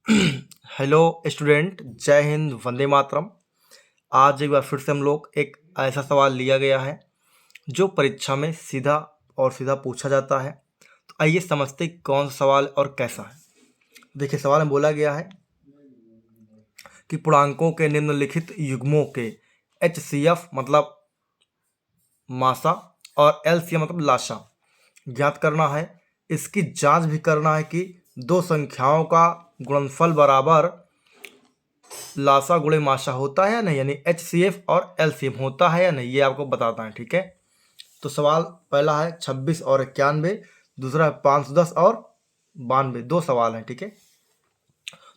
Hello student, जय हिंद, वंदे मातरम। आज एक बार फिर से हम लोग एक ऐसा सवाल लिया गया है जो परीक्षा में सीधा और सीधा पूछा जाता है। तो आइए समझते हैं कौन सा सवाल और कैसा है। देखिए, सवाल में बोला गया है कि पूर्णांकों के निम्नलिखित युग्मों के HCF मतलब मासा और LCM मतलब लाशा ज्ञात करना है। इसकी जांच भी करना है कि दो संख्याओं का गुणनफल बराबर लासा गुणे माशा होता है या नहीं, यानी HCF और LCM होता है या नहीं, ये आपको बताना है। ठीक है, तो सवाल पहला है 26 और 91, दूसरा है 510 और 92। दो सवाल हैं। ठीक है,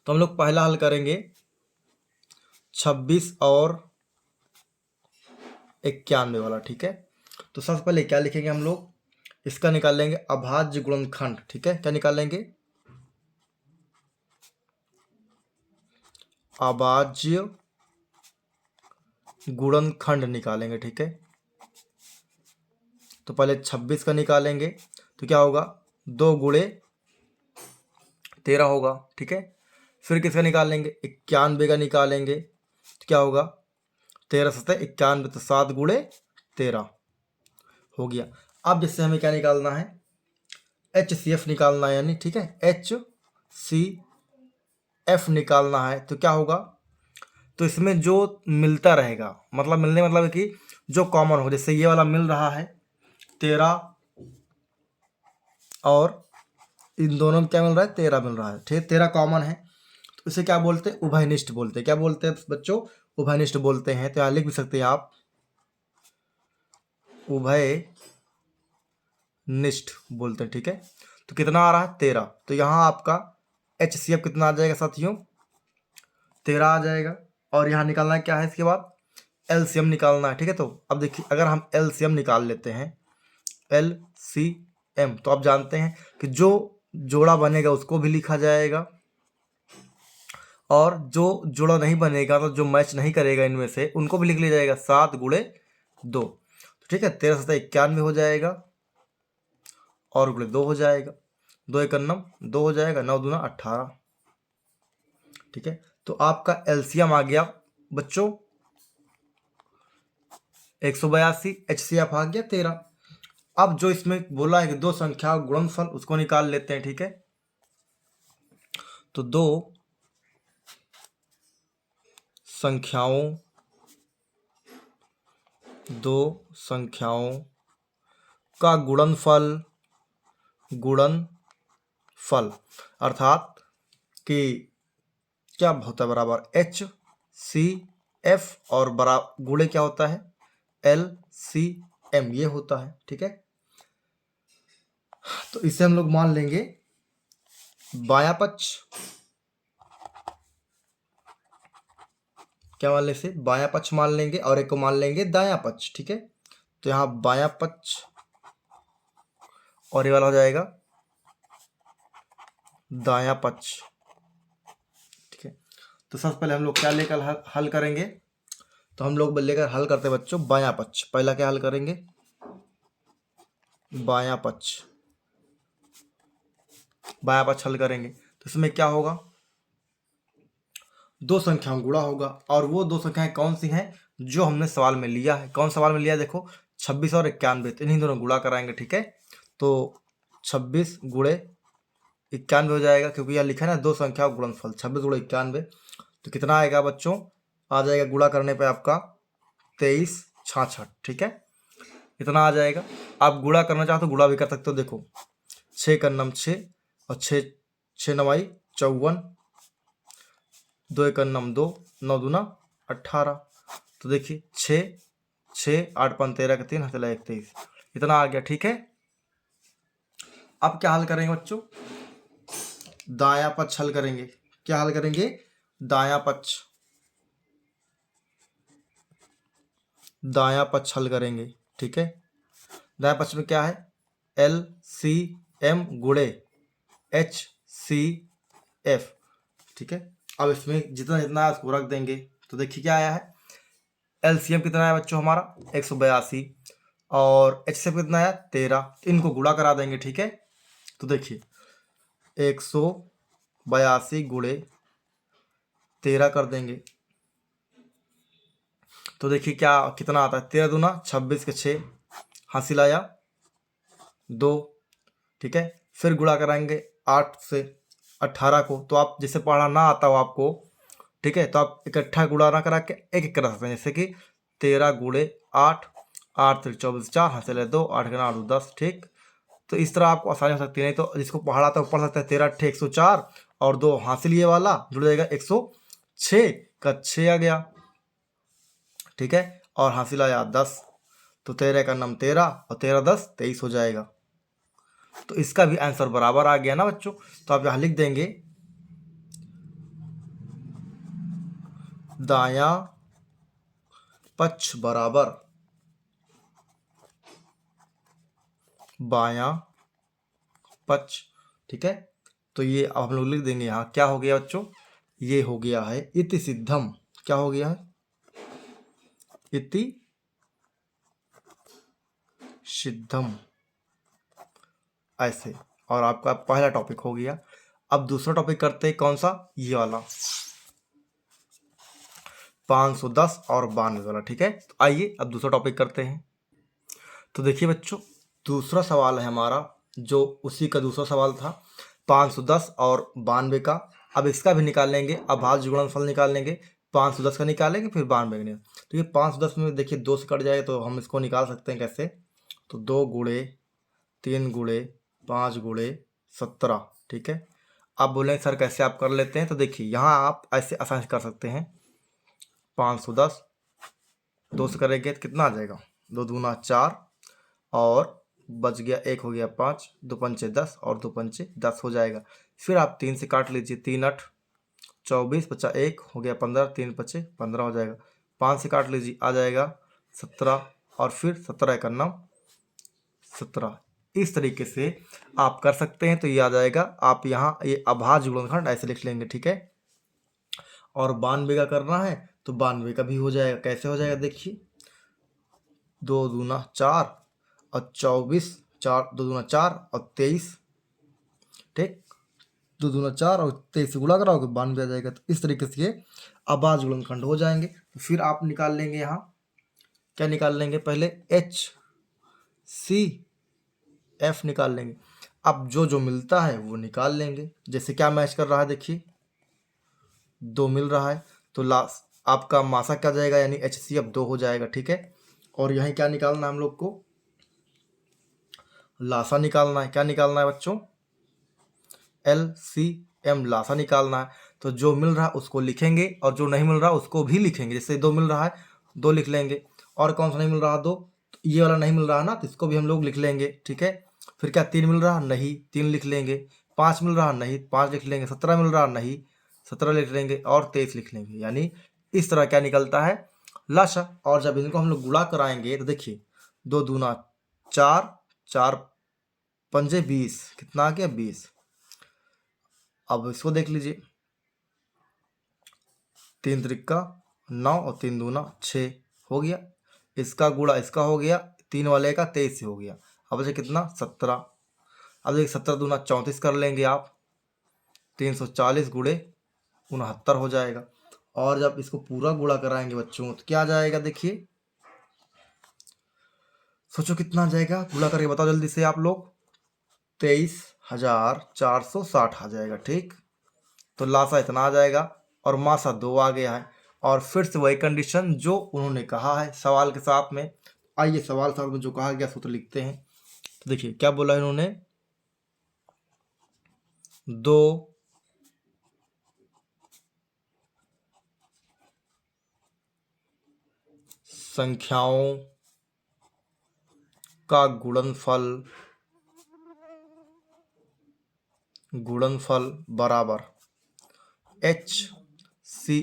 तो हम लोग पहला हल करेंगे 26 और 91 वाला। ठीक है, तो सबसे पहले क्या लिखेंगे हम लोग, इसका निकाल लेंगे अभाज्य गुणनखंड। ठीक है, क्या निकाल लेंगे, अभाज्य गुणनखंड निकालेंगे। ठीक है, तो पहले 26 का निकालेंगे तो क्या होगा, 2 गुणे 13 होगा। ठीक है, फिर किसका निकाल लेंगे, 91 का निकालेंगे तो क्या होगा, 13 सतह 91, तो 7 गुणे 13 हो गया। अब जिससे हमें क्या निकालना है, HCF निकालना है, यानी ठीक है HCF निकालना है। तो क्या होगा, तो इसमें जो मिलता रहेगा, मतलब मिलने मतलब है कि जो कॉमन हो, जैसे ये वाला मिल रहा है 13 और इन दोनों में क्या मिल रहा है, 13 मिल रहा है। ठीक है, 13 कॉमन है, तो इसे क्या बोलते हैं, उभयनिष्ठ बोलते हैं। क्या बोलते हैं बच्चों, उभयनिष्ठ बोलते हैं। तो यहाँ लिख भी सकते हैं आप, उभयनिष्ठ बोलते हैं। ठीक है, तो कितना आ रहा है, 13। तो यहाँ आपका HCF कितना आ जाएगा साथियों, 13 आ जाएगा। और यहाँ निकालना है क्या है, इसके बाद LCM निकालना है। ठीक है, तो अब देखिए, अगर हम LCM निकाल लेते हैं, LCM, तो आप जानते हैं कि जो जोड़ा बनेगा उसको भी लिखा जाएगा, और जो जोड़ा नहीं बनेगा, तो जो मैच नहीं करेगा इनमें से, उनको भी लिख लिया जाएगा, 7 गुणे 2। तो ठीक है, 13 सतह 91 हो जाएगा और गुणे 2 हो जाएगा, 2 एक 2 हो जाएगा, 9 दूना 18। ठीक है, तो आपका LCM आ गया बच्चों 182, HCF आ गया 13। अब जो इसमें बोला है कि दो संख्या गुणनफल, उसको निकाल लेते हैं। ठीक है, तो दो संख्याओं का गुणनफल अर्थात कि क्या होता है, बराबर HCF और बराबर गुणे क्या होता है, LCM, ये होता है। ठीक है, तो इसे हम लोग मान लेंगे बायां पक्ष, क्या मान लेंगे, बायां पक्ष मान लेंगे, और एक को मान लेंगे दायां पक्ष। ठीक है, तो यहाँ बायां पक्ष और ये वाला हो जाएगा दायां पक्ष। ठीक है, तो सबसे पहले हम लोग क्या लेकर हल करेंगे, तो हम लोग लेकर हल करते हैं बच्चों बायां पक्ष। पहला क्या हल करेंगे, बायां पक्ष हल करेंगे, तो इसमें क्या होगा, दो संख्याओं गुणा होगा, और वो दो संख्याएं कौन सी हैं, जो हमने सवाल में लिया है। कौन सवाल में लिया है, देखो 26 और 91, तो इन्हीं दोनों गुणा कराएंगे। ठीक है, तो 26 गुणे 91 हो जाएगा, क्योंकि यह लिखा है ना दो संख्याओं गुणनफल, 26 गुणे 91, तो कितना आएगा बच्चों, आ जाएगा गुणा करने पे आपका 2366। ठीक है, इतना आ जाएगा। आप गुणा करना चाहो तो गुणा भी कर सकते हो। देखो 6 का 6 और 6 9 54, 2 एक 2, 9 दूना 18। तो देखिए 6 8 5 13 का 3 चला 23, इतना आ गया। ठीक है, अब क्या हल करेंगे बच्चों, दायां पक्ष हल करेंगे। क्या हल करेंगे, दायां पक्ष हल करेंगे। ठीक है, दायां पक्ष में क्या है, LCM गुणे HCF। ठीक है, अब इसमें जितना जितना है उसको रख देंगे। तो देखिए क्या आया है, LCM कितना है बच्चों हमारा 182, और HCF कितना है 13, इनको गुणा करा देंगे। ठीक है, तो देखिए 182 गुणे 13 कर देंगे तो देखिए क्या कितना आता है, 13 दूना 26 के 6, हासिल आया 2। ठीक है, फिर गुणा कराएंगे 8 से 18 को। तो आप जैसे पढ़ा ना आता हो आपको, ठीक है, तो आप इकट्ठा गुणा ना करा के एक एक करा सकते हैं, जैसे कि 13 गुणे 8, 8 3 24 4, हासिल है 2, 8 गुना 8 10। ठीक, तो इस तरह आपको आसानी हो सकती है। नहीं तो जिसको पढ़ा आता है वो पढ़ सकता है 13 8 104 और 2 हासिल ये वाला जुड़ जाएगा 106 का 6 आ गया। ठीक है, और हासिल आया 10, तो 13 का नाम 13 और 13 10 23 हो जाएगा। तो इसका भी आंसर बराबर आ गया ना बच्चों। तो आप यहाँ लिख देंगे दायां पक्ष बराबर बायां पक्ष। ठीक है, तो ये अब हम लोग लिख देंगे यहाँ क्या हो गया बच्चों, ये हो गया है इति सिद्धम। क्या हो गया है, इति सिद्धम, ऐसे। और आपका पहला टॉपिक हो गया। अब दूसरा टॉपिक करते हैं, कौन सा, ये वाला 510 और 92 वाला। ठीक है, तो आइए अब दूसरा टॉपिक करते हैं। तो देखिए बच्चों, दूसरा सवाल है हमारा, जो उसी का दूसरा सवाल था 510 और 92 का। अब इसका भी निकाल लेंगे, अभाज्य गुणनफल निकाल लेंगे। 510 का निकालेंगे, फिर 92 का निकालेंगे। तो ये 510 में देखिए 2 से कट जाएगा, तो हम इसको निकाल सकते हैं कैसे, तो 2 गुणे 3 गुणे 5 गुणे 17। ठीक है, आप बोलेंगे सर कैसे आप कर लेते हैं, तो देखिए यहाँ आप ऐसे आसानी से कर सकते हैं। 510 2 से करेंगे तो कितना आ जाएगा, 2 दूना 4 और बच गया 1 हो गया 5, 2 पंचे 10 और 2 पंचे 10 हो जाएगा। फिर आप 3 से काट लीजिए, 3 8 24 बचा 1 हो गया 15, 3 पचे 15 हो जाएगा। 5 से काट लीजिए, आ जाएगा 17 और फिर 17 का नाम 17। इस तरीके से आप कर सकते हैं, तो ये आ जाएगा। आप यहाँ ये अभाज्य गुणनखंड ऐसे लिख लेंगे। ठीक है, और 92 का करना है तो 92 का भी हो जाएगा। कैसे हो जाएगा देखिए, 2 दूना 4 और 24, 4 2 दूना 4 और 23। ठीक, 2 दूना 4 और 23 से गुणा कराओगे 92 आ जाएगा। तो इस तरीके से ये अभाज्य गुणनखंड हो जाएंगे। तो फिर आप निकाल लेंगे यहाँ, क्या निकाल लेंगे, पहले एच सी एफ निकाल लेंगे। अब जो जो मिलता है वो निकाल लेंगे। जैसे क्या मैच कर रहा है देखिए, 2 मिल रहा है, तो लास्ट आपका मासा क्या जाएगा, यानी एच सी एफ 2 हो जाएगा। ठीक है, और यहीं क्या निकालना है हम लोग को, लासा निकालना है। क्या निकालना है बच्चों, एल सी एम, लासा निकालना है। तो जो मिल रहा है उसको लिखेंगे और जो नहीं मिल रहा उसको भी लिखेंगे। जैसे 2 मिल रहा है 2 लिख लेंगे, और कौन सा नहीं मिल रहा 2, तो ये वाला नहीं मिल रहा ना, तो इसको भी हम लोग लिख लेंगे। ठीक है, फिर क्या 3 मिल रहा नहीं, 3 लिख लेंगे। 5 मिल रहा नहीं, 5 लिख लेंगे। 17 मिल रहा नहीं, 17 लिख लेंगे और 23 लिख लेंगे। यानी इस तरह क्या निकलता है, लाशा। और जब इनको हम लोग गुणा कराएंगे तो देखिए 2 दूना 4, 4 पंजे 20, कितना आ गया 20। अब इसको देख लीजिए, 3 त्रिका 9 और 3 दूना 6 हो गया। इसका गुणा इसका हो गया, 3 वाले का 23 से हो गया। अब बचे कितना 17। अब देखिए 17 दूना 34 कर लेंगे आप, 340 गुणे 69 हो जाएगा। और जब इसको पूरा गुणा कराएंगे बच्चों तो क्या आ जाएगा देखिए, सोचो कितना आ जाएगा, गुणा करके बताओ जल्दी से आप लोग, 23,460 आ जाएगा। ठीक, तो लासा इतना आ जाएगा और मासा 2 आ गया है। और फिर से वही कंडीशन जो उन्होंने कहा है सवाल के साथ में। आइए सवाल साथ में जो कहा गया सूत्र लिखते हैं। तो देखिए क्या बोला इन्होंने, 2 संख्याओं का गुणनफल बराबर एच सी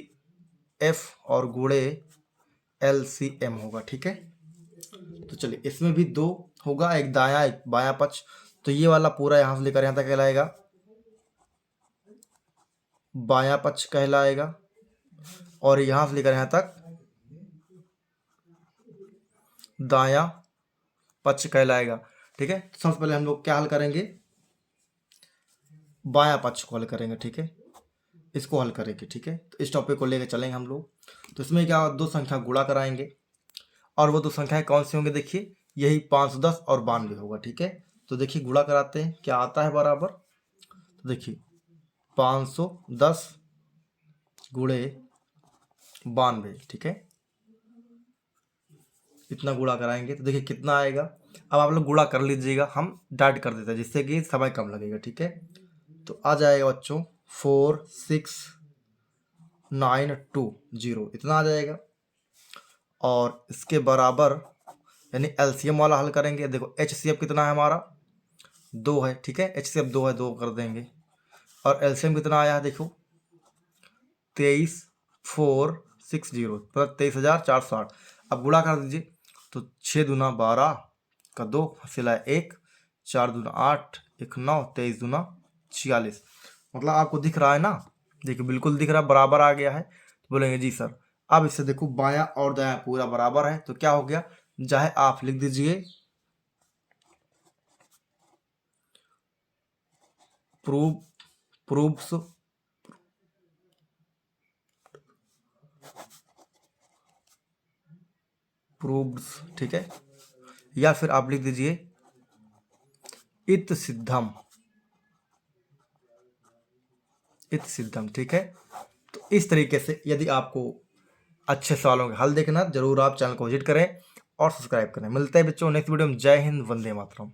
एफ और गुणे एल सी एम होगा। ठीक है, तो चलिए इसमें भी 2 होगा, एक दायां एक बायां पक्ष। तो ये वाला पूरा यहाँ से लेकर यहाँ तक कहलाएगा बायां पक्ष कहलाएगा, और यहाँ से लेकर यहाँ तक दायां पक्ष कहलाएगा। ठीक है, तो सबसे पहले हम लोग क्या हल करेंगे, बायां पक्ष को हल करेंगे। ठीक है, इसको हल करेंगे। ठीक है, तो इस टॉपिक को लेकर चलेंगे हम लोग। तो इसमें क्या, दो संख्या गुणा कराएंगे, और वो दो संख्याएं कौन सी होंगी, देखिए यही 510 और 92 होगा। ठीक है, तो देखिए गुणा कराते हैं, क्या आता है बराबर, तो देखिए 510 गुणे 92। ठीक है, इतना गुणा कराएंगे तो देखिए कितना आएगा। अब आप लोग गुणा कर लीजिएगा, हम डाइट कर देते हैं जिससे कि समय कम लगेगा। ठीक है, तो आ जाएगा बच्चों 46920, इतना आ जाएगा। और इसके बराबर यानी एलसीएम वाला हल करेंगे। देखो एचसीएफ कितना है हमारा, 2 है। ठीक है, एचसीएफ 2 है, 2 कर देंगे। और एलसीएम कितना आया है, देखो 23460, मतलब 23460। अब गुणा कर दीजिए, तो 6 दूना 12 का 2 सिलाए 1, 4 दूना 8, 1 9, 23 दूना 46। मतलब आपको दिख रहा है ना, देखिए बिल्कुल दिख रहा है, बराबर आ गया है। तो बोलेंगे जी सर। अब इससे देखो बायां और दायां पूरा बराबर है, तो क्या हो गया, चाहे आप लिख दीजिए प्रूव्स प्रूव्स। ठीक है, या फिर आप लिख दीजिए इत सिद्धम, इत सिद्धम। ठीक है, तो इस तरीके से यदि आपको अच्छे सवालों के हल देखना, जरूर आप चैनल को विजिट करें और सब्सक्राइब करें। मिलते हैं बच्चों नेक्स्ट वीडियो में। जय हिंद, वंदे मातरम।